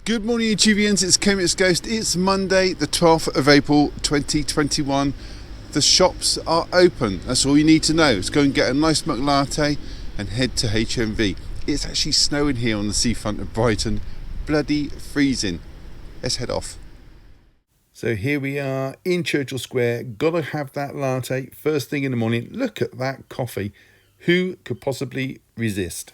Good morning, YouTubians. It's Chemix Ghost. It's Monday, the 12th of April 2021. The shops are open. That's all you need to know. Let's go and get a nice McLatte and head to HMV. It's actually snowing here on the seafront of Brighton. Bloody freezing. Let's head off. So here we are in Churchill Square. Gotta have that latte first thing in the morning. Look at that coffee. Who could possibly resist?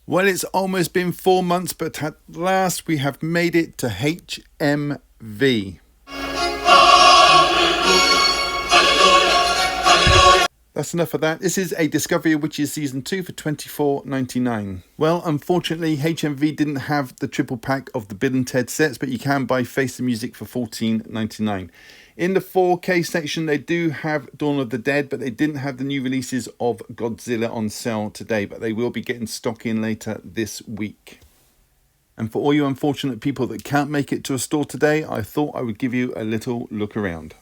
Well, it's almost been 4 months, but at last we have made it to HMV. That's enough of that. This is a Discovery of Witches Season 2 for $24.99. Well, unfortunately, HMV didn't have the triple pack of the Bill and Ted sets, but you can buy Face the Music for $14.99. In the 4K section, they do have Dawn of the Dead, but they didn't have the new releases of Godzilla on sale today, but they will be getting stock in later this week. And for all you unfortunate people that can't make it to a store today, I thought I would give you a little look around.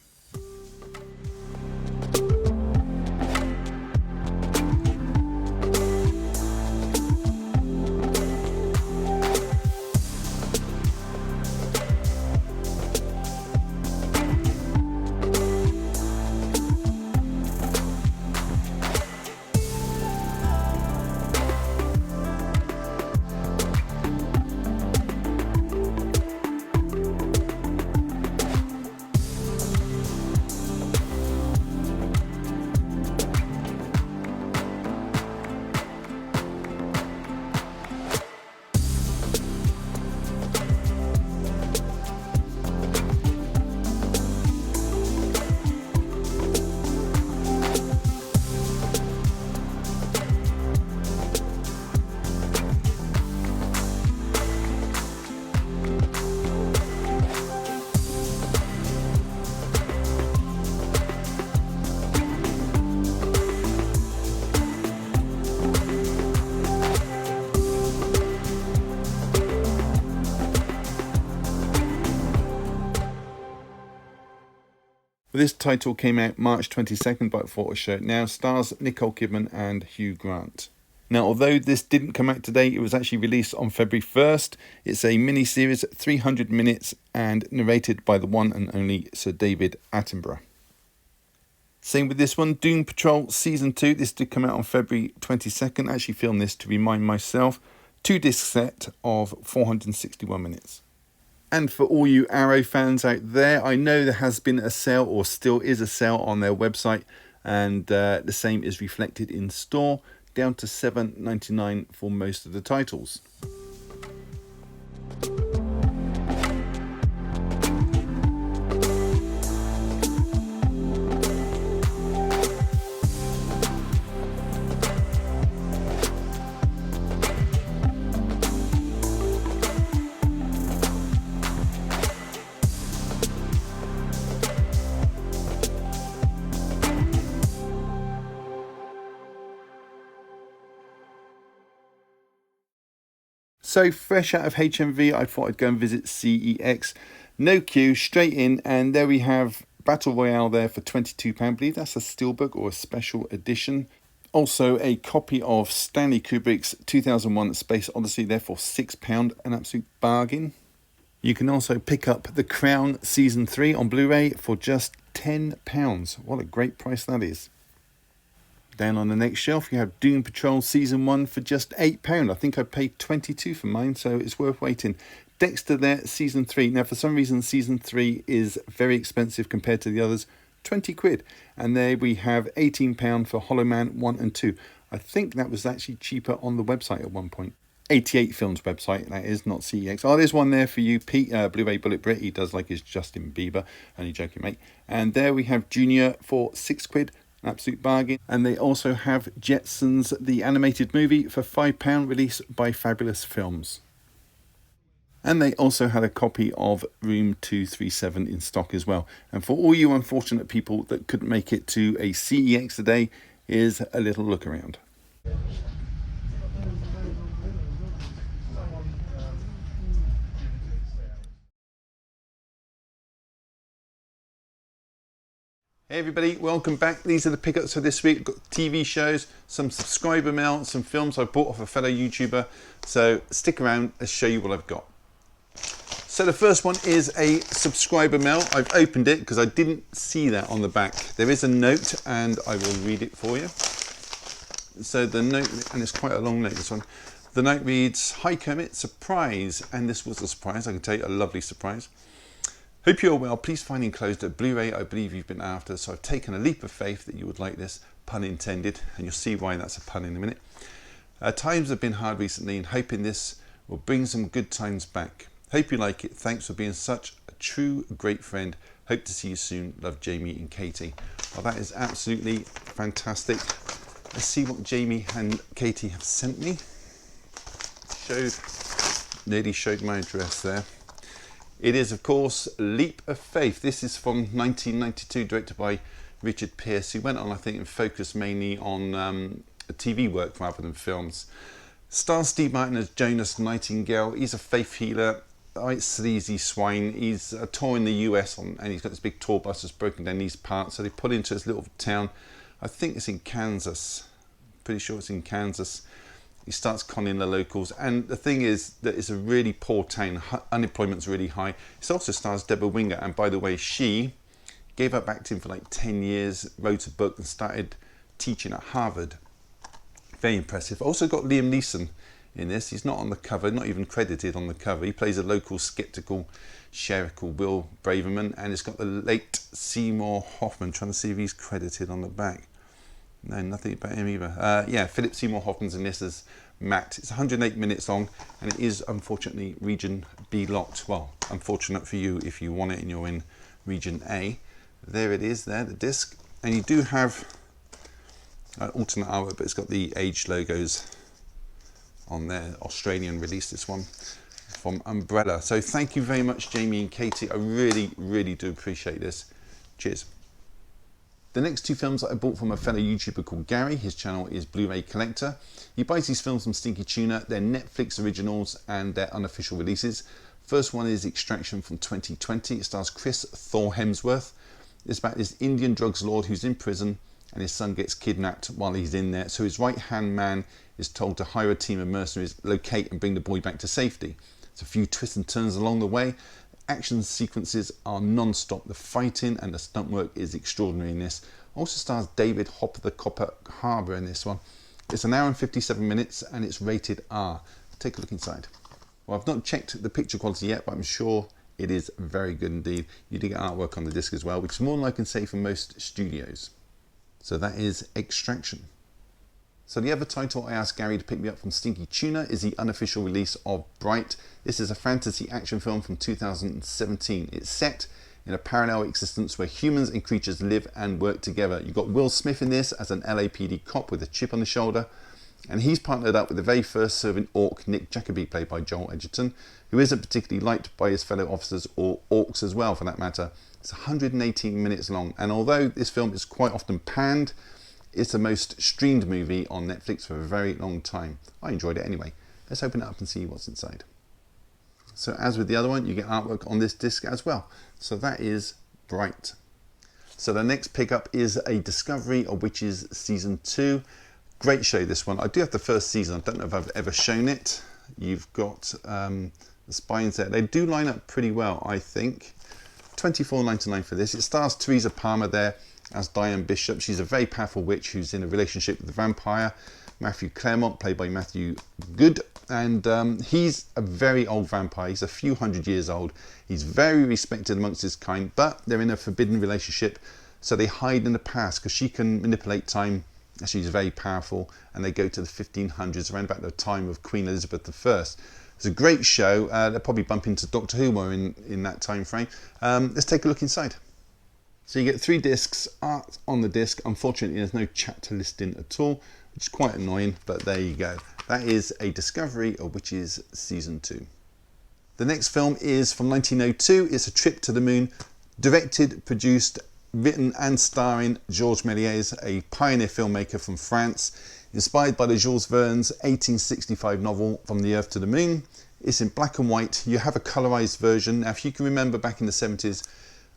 This title came out March 22nd, but I thought I'd show it now. Stars Nicole Kidman and Hugh Grant. Now, although this didn't come out today, it was actually released on February 1st. It's a mini-series, 300 minutes, and narrated by the one and only Sir David Attenborough. Same with this one, Doom Patrol Season 2. This did come out on February 22nd. I actually filmed this to remind myself. 2-disc set of 461 minutes. And for all you Arrow fans out there, I know there has been a sale, or still is a sale, on their website, and the same is reflected in store, down to $7.99 for most of the titles. So fresh out of HMV, I thought I'd go and visit CEX. No queue, straight in, and there we have Battle Royale there for £22. I believe that's a steelbook or a special edition. Also a copy of Stanley Kubrick's 2001 Space Odyssey there for £6, an absolute bargain. You can also pick up The Crown Season 3 on Blu-ray for just £10. What a great price that is. Down on the next shelf, you have Doom Patrol Season 1 for just £8. I think I paid $22 for mine, so it's worth waiting. Dexter there, Season 3. Now, for some reason, Season 3 is very expensive compared to the others. 20 quid. And there we have £18 for Hollow Man 1 and 2. I think that was actually cheaper on the website at one point. 88 Films website, that is, not CEX. Oh, there's one there for you, Pete, Blu-ray Bullet Brit. He does like his Justin Bieber. Only joking, mate. And there we have Junior for £6. An absolute bargain. And they also have Jetsons, the animated movie, for £5, released by Fabulous Films. And they also had a copy of Room 237 in stock as well. And for all you unfortunate people that couldn't make it to a CEX today, here's a little look around. Hey everybody, welcome back. These are the pickups for this week. I've got TV shows, some subscriber mail, some films I bought off a fellow YouTuber. So stick around, let's show you what I've got. So the first one is a subscriber mail. I've opened it because I didn't see that on the back. There is a note and I will read it for you. So the note, and it's quite a long note, this one. The note reads, "Hi Kermit, surprise." And this was a surprise, I can tell you, a lovely surprise. "Hope you're well. Please find enclosed a Blu-ray I believe you've been after, so I've taken a leap of faith that you would like this, pun intended, and you'll see why that's a pun in a minute. Times have been hard recently and hoping this will bring some good times back. Hope you like it. Thanks for being such a true great friend. Hope to see you soon. Love, Jamie and Katie." Well, that is absolutely fantastic. Let's see what Jamie and Katie have sent me. Nearly showed my address there. It is, of course, Leap of Faith. This is from 1992, directed by Richard Pearce, who went on, I think, and focused mainly on TV work rather than films. Stars Steve Martin as Jonas Nightingale. He's a faith healer, right sleazy swine. He's touring the US, and he's got this big tour bus that's broken down these parts. So they put into this little town. I think it's in Kansas. Pretty sure it's in Kansas. He starts conning the locals, and the thing is that it's a really poor town. Unemployment's really high. It also stars Deborah Winger, and by the way, she gave up acting for like 10 years, wrote a book and started teaching at Harvard. Very impressive. Also got Liam Neeson in this. He's not on the cover, not even credited on the cover. He plays a local skeptical sheriff called Will Braverman, and it's got the late Seymour Hoffman. Trying to see if he's credited on the back. No, nothing about him either. Yeah, Philip Seymour Hoffman's in this as Matt. It's 108 minutes long, and it is unfortunately Region B locked. Well, unfortunate for you if you want it and you're in Region A. There it is there, the disc. And you do have alternate artwork, but it's got the age logos on there. Australian release, this one from Umbrella. So thank you very much, Jamie and Katie. I really, really do appreciate this. Cheers. The next two films that I bought from a fellow YouTuber called Gary. His channel is Blu-ray Collector. He buys these films from Stinky Tuna. They're Netflix originals and they're unofficial releases. First one is Extraction from 2020. It stars Chris Thor Hemsworth. It's about this Indian drugs lord who's in prison and his son gets kidnapped while he's in there. So his right-hand man is told to hire a team of mercenaries, locate and bring the boy back to safety. There's a few twists and turns along the way. Action sequences are non-stop. The fighting and the stunt work is extraordinary in this. Also stars David Hopper the Copper Harbour in this one. It's an hour and 57 minutes and it's rated R. Take a look inside. Well, I've not checked the picture quality yet, but I'm sure it is very good indeed. You do get artwork on the disc as well, which is more than I can say for most studios. So that is Extraction. So the other title I asked Gary to pick me up from Stinky Tuna is the unofficial release of Bright. This is a fantasy action film from 2017. It's set in a parallel existence where humans and creatures live and work together. You've got Will Smith in this as an LAPD cop with a chip on the shoulder, and he's partnered up with the very first serving orc, Nick Jacoby, played by Joel Edgerton, who isn't particularly liked by his fellow officers or orcs as well for that matter. It's 118 minutes long, and although this film is quite often panned, it's the most streamed movie on Netflix for a very long time. I enjoyed it anyway. Let's open it up and see what's inside. So as with the other one, you get artwork on this disc as well. So that is Bright. So the next pickup is a Discovery of Witches Season 2. Great show, this one. I do have the first season. I don't know if I've ever shown it. You've got the spines there. They do line up pretty well, I think. $24.99 for this. It stars Teresa Palmer there as Diane Bishop. She's a very powerful witch who's in a relationship with the vampire Matthew Claremont, played by Matthew Good, and he's a very old vampire. He's a few hundred years old. He's very respected amongst his kind, but they're in a forbidden relationship, so they hide in the past because she can manipulate time. She's very powerful, and they go to the 1500s, around about the time of Queen Elizabeth I. It's a great show. They'll probably bump into Doctor Who more in that time frame. Let's take a look inside. So you get 3 discs, art on the disc. Unfortunately, there's no chapter listing at all, which is quite annoying, but there you go. That is a Discovery of Witches Season 2. The next film is from 1902. It's A Trip to the Moon, directed, produced, written and starring Georges Méliès, a pioneer filmmaker from France, inspired by the Jules Verne's 1865 novel From the Earth to the Moon. It's in black and white. You have a colorized version. Now, if you can remember back in the 70s,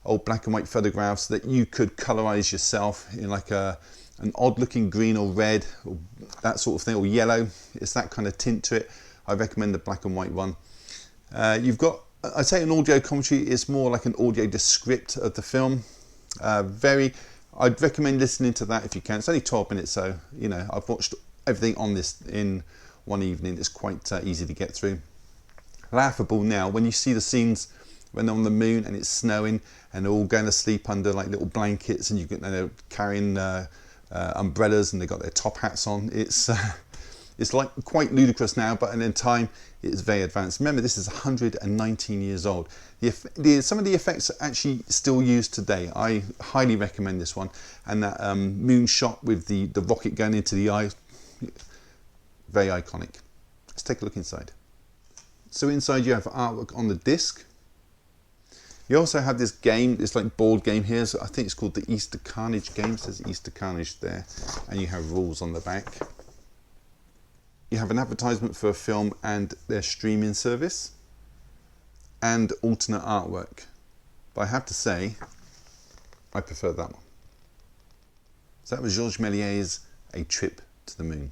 old black and white photographs that you could colorize yourself in like an odd looking green or red or that sort of thing, or yellow. It's that kind of tint to it. I recommend the black and white one. You've got, I'd say an audio commentary is more like an audio descript of the film. I'd recommend listening to that if you can. It's only 12 minutes, so you know, I've watched everything on this in one evening. It's quite easy to get through. Laughable now when you see the scenes when they're on the moon and it's snowing and they're all going to sleep under like little blankets, and they're carrying umbrellas and they've got their top hats on. It's like quite ludicrous now, but in time it's very advanced. Remember, this is 119 years old. Some of the effects are actually still used today. I highly recommend this one. And that moon shot with the rocket going into the eye, very iconic. Let's take a look inside. So inside you have artwork on the disc. You also have this game, this like board game here. So I think it's called the Easter Carnage game. It says Easter Carnage there. And you have rules on the back. You have an advertisement for a film and their streaming service, and alternate artwork. But I have to say, I prefer that one. So that was Georges Méliès' A Trip to the Moon.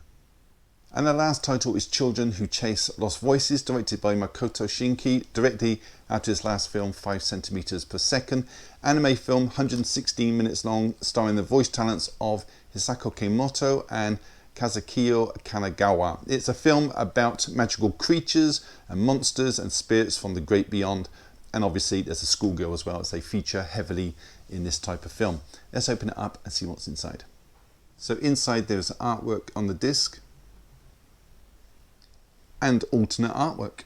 And the last title is Children Who Chase Lost Voices, directed by Makoto Shinkai, directly after his last film, 5 centimeters per second. Anime film, 116 minutes long, starring the voice talents of Hisako Kimoto and Kazukiyo Kanagawa. It's a film about magical creatures and monsters and spirits from the great beyond, and obviously there's a schoolgirl as well, as they feature heavily in this type of film. Let's open it up and see what's inside. So inside there's artwork on the disc and alternate artwork.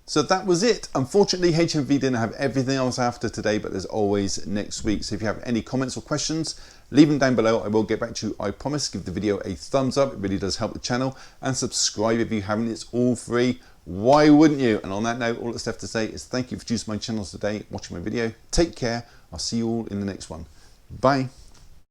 So that was it. Unfortunately, HMV didn't have everything I was after today, but there's always next week. So if you have any comments or questions, leave them down below. I will get back to you, I promise. Give the video a thumbs up. It really does help the channel. And subscribe if you haven't. It's all free. Why wouldn't you? And on that note, all that's left to say is thank you for choosing my channel today, watching my video. Take care. I'll see you all in the next one. Bye.